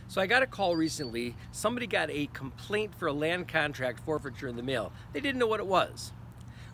So I got a call recently. Somebody got a complaint for a land contract forfeiture in the mail. They didn't know what it was.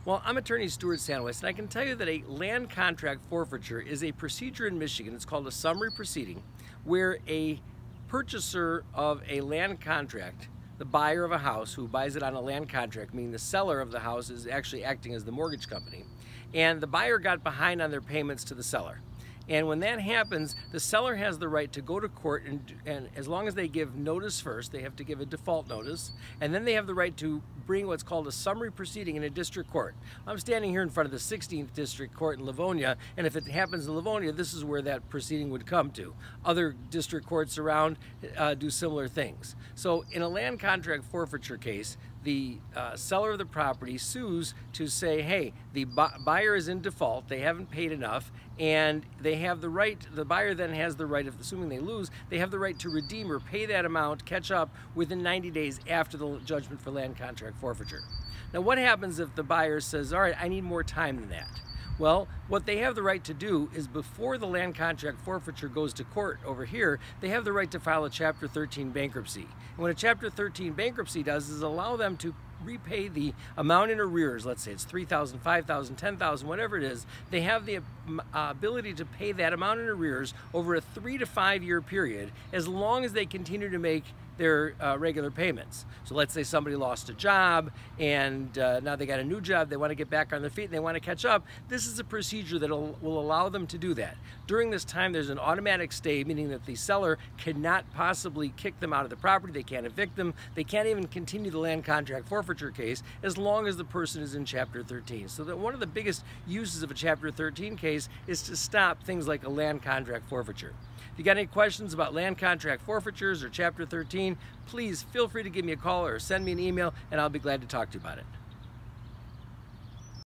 Well, I'm attorney Stuart Sandwest, and I can tell you that a land contract forfeiture is a procedure in Michigan. It's called a summary proceeding, where a purchaser of a land contract, the buyer of a house who buys it on a land contract, meaning the seller of the house is actually acting as the mortgage company, and the buyer got behind on their payments to the seller. And when that happens, the seller has the right to go to court, and as long as they give notice first, they have to give a default notice, and then they have the right to bring what's called a summary proceeding in a district court. I'm standing here in front of the 16th District Court in Livonia, and if it happens in Livonia, this is where that proceeding would come to. Other district courts around do similar things. So in a land contract forfeiture case, the seller of the property sues to say, hey, the buyer is in default, they haven't paid enough, and they have the right, the buyer then has the right, assuming they lose, they have the right to redeem or pay that amount, catch up within 90 days after the judgment for land contract forfeiture. Now what happens if the buyer says, all right, I need more time than that? Well, what they have the right to do is before the land contract forfeiture goes to court over here, they have the right to file a Chapter 13 bankruptcy. And what a Chapter 13 bankruptcy does is allow them to repay the amount in arrears. Let's say it's $3,000, $5,000, $10,000, whatever it is. They have the ability to pay that amount in arrears over a 3 to 5 year period, as long as they continue to make their regular payments. So let's say somebody lost a job and now they got a new job, they want to get back on their feet and they want to catch up. This is a procedure that will allow them to do that. During this time, there's an automatic stay, meaning that the seller cannot possibly kick them out of the property, they can't evict them, they can't even continue the land contract forfeiture case as long as the person is in Chapter 13. So that one of the biggest uses of a Chapter 13 case is to stop things like a land contract forfeiture. If you got any questions about land contract forfeitures or Chapter 13, please feel free to give me a call or send me an email, and I'll be glad to talk to you about it.